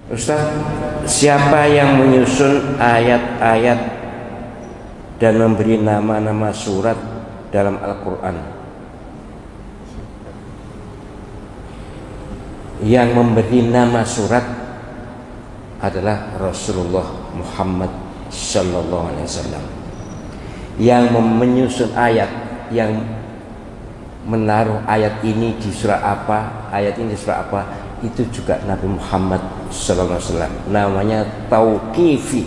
Ustaz, siapa yang menyusun ayat-ayat dan memberi nama-nama surat dalam Al-Quran? Yang memberi nama surat adalah Rasulullah Muhammad Sallallahu Alaihi Wasallam. Yang menyusun ayat, yang menaruh ayat ini di surah apa, ayat ini di surah apa, itu juga Nabi Muhammad Sallallahu Alaihi Wasallam. Namanya tauqifi.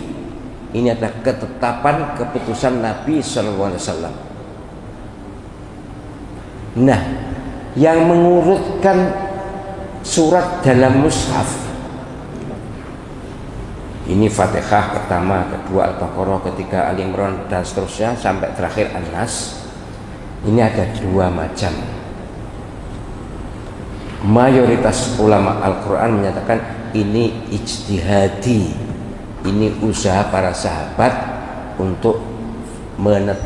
Ini adalah ketetapan keputusan Nabi Sallallahu Alaihi Wasallam. Nah, yang mengurutkan surat dalam mushaf ini Fatihah pertama, kedua Al-Baqarah, ketiga Ali Imran, dan seterusnya sampai terakhir An-Nas. Ini ada dua macam. Mayoritas ulama Al-Quran menyatakan ini ijtihadi, ini usaha para sahabat untuk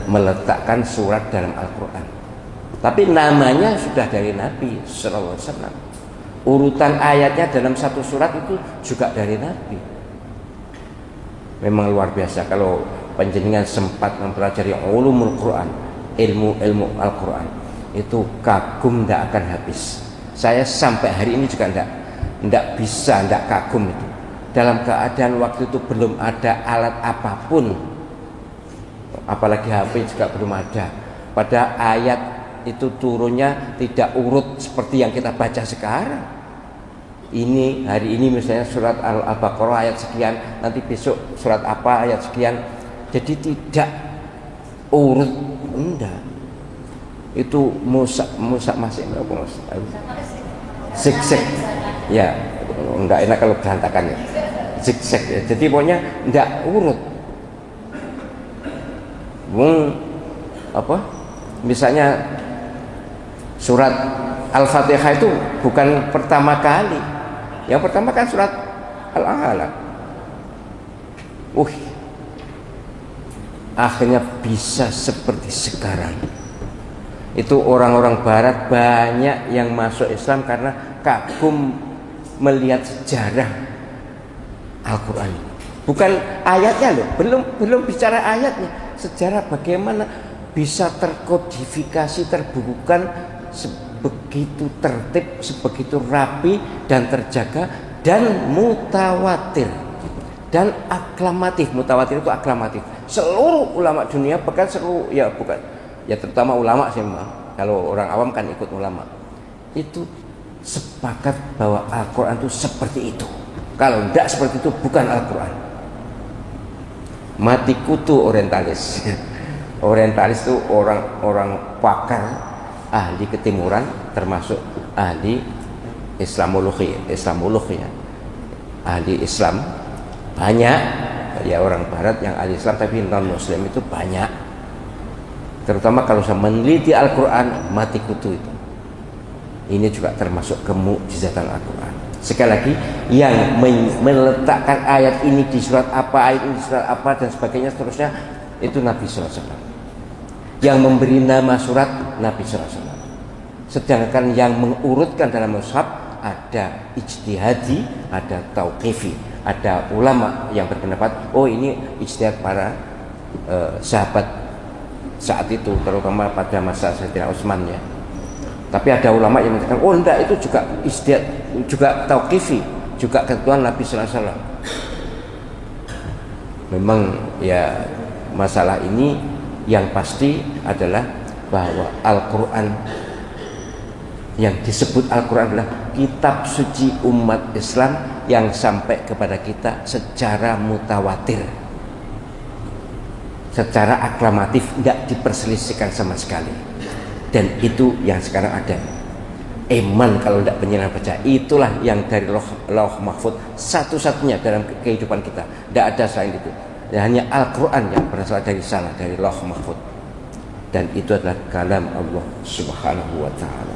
meletakkan surat dalam Al-Quran. Tapi namanya sudah dari Nabi Sallallahu Alaihi Wasallam. Urutan ayatnya dalam satu surat itu juga dari Nabi. Memang luar biasa kalau panjenengan sempat mempelajari ulumul Quran, ilmu-ilmu Al-Quran, itu kagum tidak akan habis. Saya sampai hari ini juga tidak bisa tidak kagum itu. Dalam keadaan waktu itu belum ada alat apapun, apalagi HP juga belum ada. Pada ayat itu turunnya tidak urut seperti yang kita baca sekarang. Ini hari ini misalnya surat Al-Baqarah ayat sekian, nanti besok surat apa ayat sekian. Jadi tidak urut, enggak. Itu musak masih berapa mas? Zigzag. Ya, enggak enak kalau berantakan ya. Zigzag ya. Jadi pokoknya enggak urut. Misalnya surat Al-Fatihah itu bukan pertama kali. Yang pertama kan surat Al-A'la. Akhirnya bisa seperti sekarang. Itu orang-orang barat banyak yang masuk Islam karena kagum melihat sejarah Al-Quran. Bukan ayatnya loh, belum bicara ayatnya. Sejarah bagaimana bisa terkodifikasi, terbukukan begitu tertib, sebegitu rapi dan terjaga dan mutawatir dan aklamatif. Mutawatir itu aklamatif. Seluruh ulama dunia, bahkan seluruh terutama ulama sih memang. Kalau orang awam kan ikut ulama. Itu sepakat bahwa Al-Quran itu seperti itu. Kalau tidak seperti itu bukan Al-Quran. Mati kutu orientalis. Orientalis itu orang-orang pakar, ahli ketimuran, termasuk ahli Islamologi ya. Ahli Islam banyak ya, orang barat yang ahli Islam tapi non muslim itu banyak. Terutama kalau saya meneliti Al-Quran, mati kutu itu. Ini juga termasuk kemukjizatan Al-Quran. Sekali lagi, yang meletakkan ayat ini di surat apa, ayat ini di surat apa dan sebagainya seterusnya, itu Nabi Sallallahu Alaihi Wasallam. Yang memberi nama surat Nabi Sallallahu Alaihi Wasallam. Sedangkan yang mengurutkan dalam mushaf ada ijtihadi, ada tauqifi, ada ulama yang berpendapat ini ijtihad para sahabat saat itu, terutama pada masa Sayyidina Utsman ya. Tapi ada ulama yang mengatakan enggak, itu juga ijtihad, juga tauqifi, juga ketentuan Nabi Sallallahu Alaihi Wasallam. Memang ya, masalah ini yang pasti adalah bahwa Al-Quran, yang disebut Al-Quran adalah kitab suci umat Islam yang sampai kepada kita secara mutawatir, secara aklamatif, tidak diperselisihkan sama sekali. Dan itu yang sekarang ada. Iman kalau tidak penyerangan baca, itulah yang dari Lauh Mahfuz satu-satunya dalam kehidupan kita. Tidak ada selain itu. Dan hanya Al-Quran yang berasal dari sana, dari Lauh Mahfuz. Dan itu adalah kalam Allah Subhanahu wa Ta'ala.